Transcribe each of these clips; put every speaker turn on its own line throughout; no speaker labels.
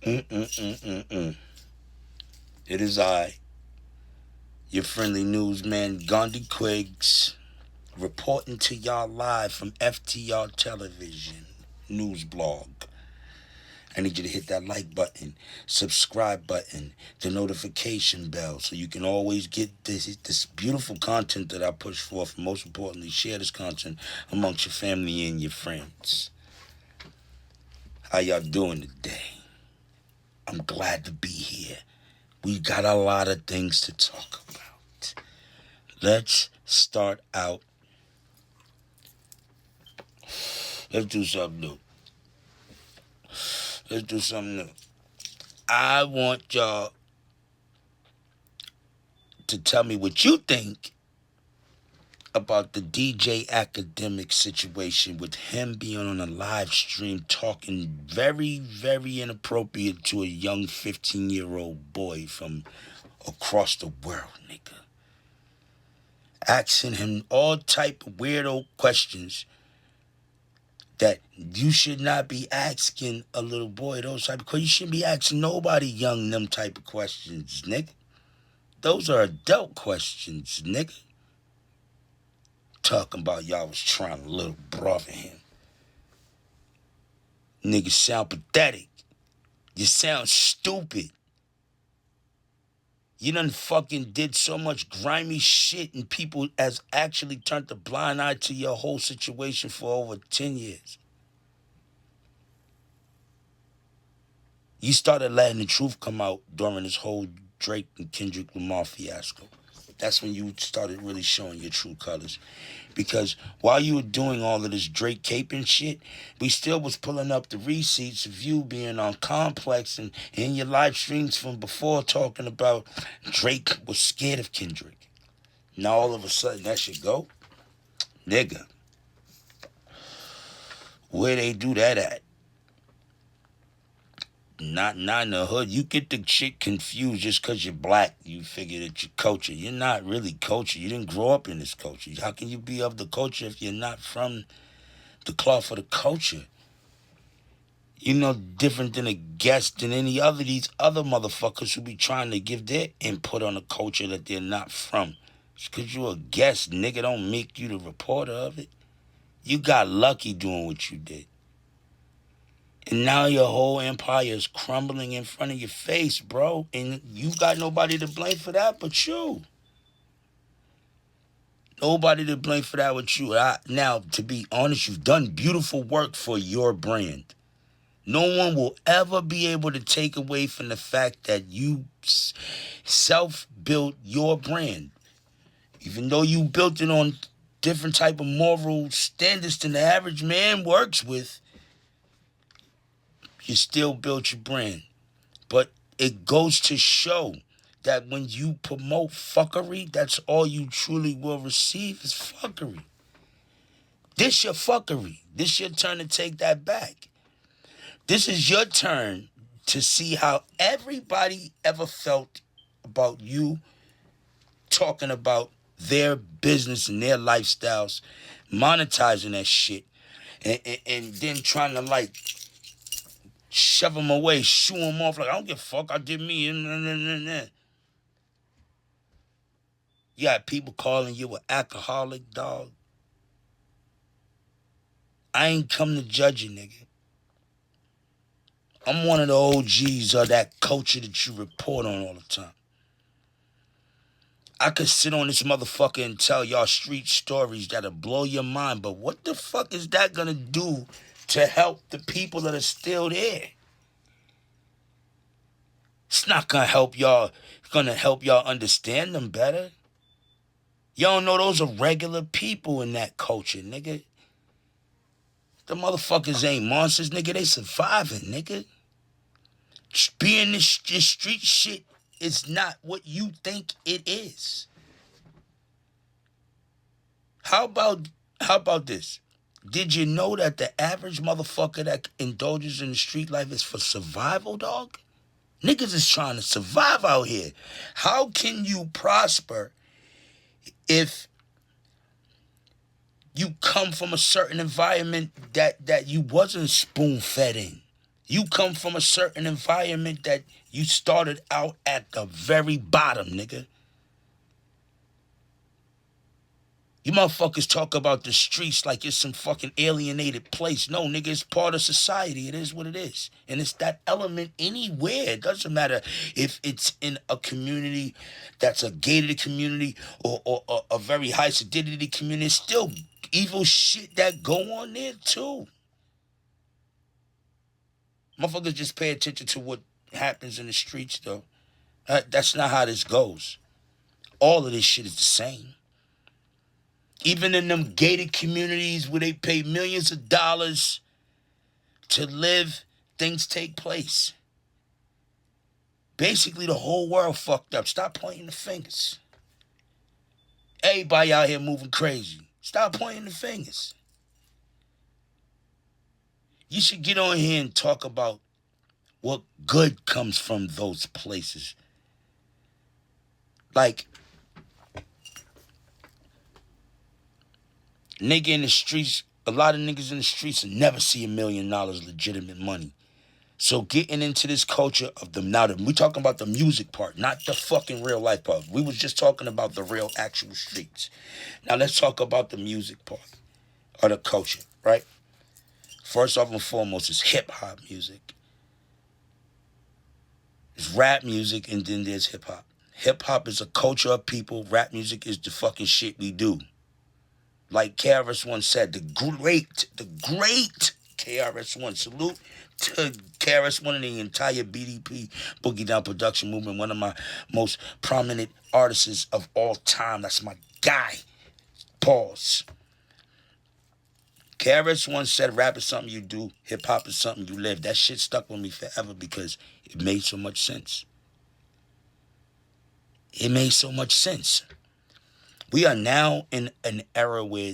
Mm-mm-mm-mm-mm. It is I, your friendly newsman, Gandhi Quiggs, reporting to y'all live from FTR Television News Blog. I need you to hit that like button, subscribe button, the notification bell, so you can always get this beautiful content that I push forth. And most importantly, share this content amongst your family and your friends. How y'all doing today? I'm glad to be here. We got a lot of things to talk about. Let's start out. Let's do something new. Let's do something new. I want y'all to tell me what you think about the DJ Academic situation with him being on a live stream talking very, very inappropriate to a young 15-year-old boy from across the world, nigga. Asking him all type of weirdo questions that you should not be asking a little boy those type of questions. You shouldn't be asking nobody young them type of questions, nigga. Those are adult questions, nigga. Talking about y'all was trying to little brother him. Niggas sound pathetic. You sound stupid. You done fucking did so much grimy shit and people has actually turned a blind eye to your whole situation for over 10 years. You started letting the truth come out during this whole Drake and Kendrick Lamar fiasco. That's when you started really showing your true colors. Because while you were doing all of this Drake caping shit, we still was pulling up the receipts of you being on Complex and in your live streams from before talking about Drake was scared of Kendrick. Now all of a sudden that should go? Nigga, where they do that at? Not in the hood. You get the shit confused just because you're black. You figure that you're culture. You're not really culture. You didn't grow up in this culture. How can you be of the culture if you're not from the cloth of the culture? You're no different than a guest than any other these other motherfuckers who be trying to give their input on a culture that they're not from. Just because you're a guest, nigga, don't make you the reporter of it. You got lucky doing what you did. And now your whole empire is crumbling in front of your face, bro. And you got nobody to blame for that but you. Nobody to blame for that but you. Now, to be honest, you've done beautiful work for your brand. No one will ever be able to take away from the fact that you self-built your brand. Even though you built it on different type of moral standards than the average man works with, you still built your brand. But it goes to show that when you promote fuckery, that's all you truly will receive is fuckery. This your fuckery. This your turn to take that back. This is your turn to see how everybody ever felt about you talking about their business and their lifestyles, monetizing that shit, and then trying to like shove them away, shoo them off like, I don't give a fuck, I did me. You got people calling you an alcoholic, dog. I ain't come to judge you, nigga. I'm one of the OGs of that culture that you report on all the time. I could sit on this motherfucker and tell y'all street stories that'll blow your mind, but what the fuck is that gonna do to help the people that are still there? It's not gonna help y'all. It's gonna help y'all understand them better. Y'all know those are regular people in that culture, nigga. The motherfuckers ain't monsters, nigga. They surviving, nigga. Being this street shit is not what you think it is. How about this? Did you know that the average motherfucker that indulges in the street life is for survival, dog? Niggas is trying to survive out here. How can you prosper if you come from a certain environment that you wasn't spoon-fed in? You come from a certain environment that you started out at the very bottom, nigga. You motherfuckers talk about the streets like it's some fucking alienated place. No, nigga, it's part of society. It is what it is. And it's that element anywhere. It doesn't matter if it's in a community that's a gated community or a very high sedity community. It's still evil shit that go on there too. Motherfuckers just pay attention to what happens in the streets though. That's not how this goes. All of this shit is the same. Even in them gated communities where they pay millions of dollars to live, things take place. Basically, the whole world fucked up. Stop pointing the fingers. Everybody out here moving crazy. Stop pointing the fingers. You should get on here and talk about what good comes from those places. Like, nigga in the streets, a lot of niggas in the streets will never see $1 million legitimate money. So getting into this culture of the, now we talking about the music part, not the fucking real life part. We was just talking about the real actual streets. Now let's talk about the music part of the culture, right? First off and foremost is hip hop music. It's rap music and then there's hip hop. Hip hop is a culture of people. Rap music is the fucking shit we do. Like KRS-One said, the great KRS-One. Salute to KRS-One and the entire BDP, Boogie Down production movement. One of my most prominent artists of all time. That's my guy. Pause. KRS-One said rap is something you do, hip-hop is something you live. That shit stuck with me forever because it made so much sense. It made so much sense. We are now in an era where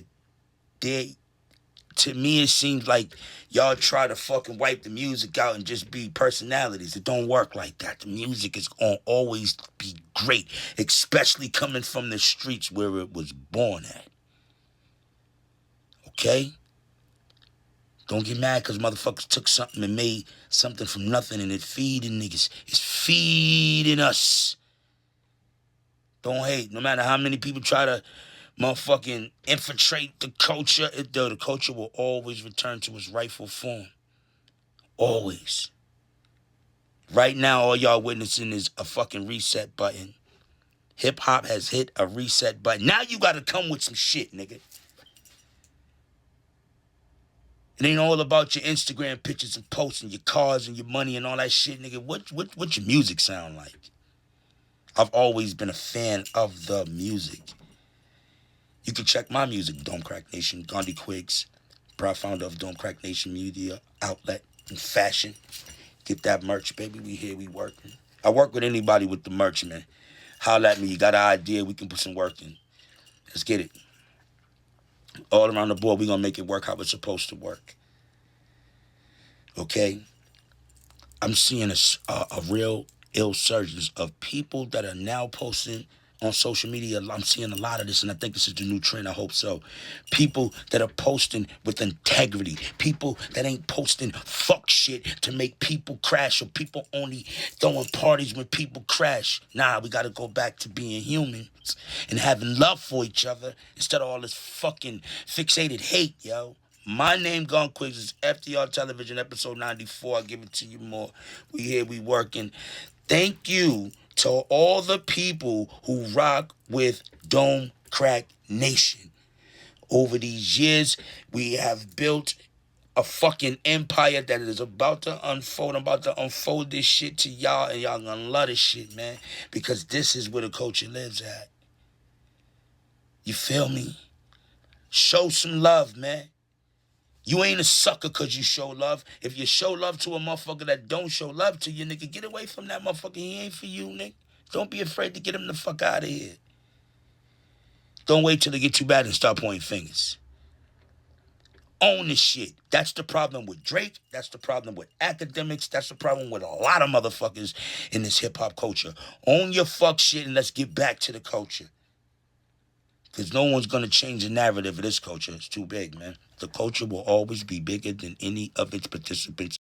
to me, it seems like y'all try to fucking wipe the music out and just be personalities. It don't work like that. The music is gonna always be great, especially coming from the streets where it was born at. Okay? Don't get mad because motherfuckers took something and made something from nothing and it feeding niggas. It's feeding us. Don't hate. No matter how many people try to motherfucking infiltrate the culture, the culture will always return to its rightful form. Always. Right now, all y'all witnessing is a fucking reset button. Hip-hop has hit a reset button. Now you gotta come with some shit, nigga. It ain't all about your Instagram pictures and posts and your cars and your money and all that shit, nigga. What your music sound like? I've always been a fan of the music. You can check my music, Dome Crack Nation, Gandhi Quigs, proud founder of Dome Crack Nation Media Outlet and Fashion. Get that merch, baby. We here, we working. I work with anybody with the merch, man. Holla at me. You got an idea, we can put some work in. Let's get it. All around the board, we gonna make it work how it's supposed to work. Okay? I'm seeing a real ill surge of people that are now posting on social media. I'm seeing a lot of this, and I think this is the new trend. I hope so. People that are posting with integrity. People that ain't posting fuck shit to make people crash, or people only throwing parties when people crash. Nah, we got to go back to being humans and having love for each other instead of all this fucking fixated hate, yo. My name, Gone Quiz, is F.T.R. Television, episode 94. I'll give it to you more. We here, we working. Thank you to all the people who rock with Dome Crack Nation. Over these years, we have built a fucking empire that is about to unfold. I'm about to unfold this shit to y'all, and y'all gonna love this shit, man. Because this is where the culture lives at. You feel me? Show some love, man. You ain't a sucker because you show love. If you show love to a motherfucker that don't show love to you, nigga, get away from that motherfucker. He ain't for you, nigga. Don't be afraid to get him the fuck out of here. Don't wait till it get too bad and start pointing fingers. Own the shit. That's the problem with Drake. That's the problem with academics. That's the problem with a lot of motherfuckers in this hip-hop culture. Own your fuck shit and let's get back to the culture. Because no one's going to change the narrative of this culture. It's too big, man. The culture will always be bigger than any of its participants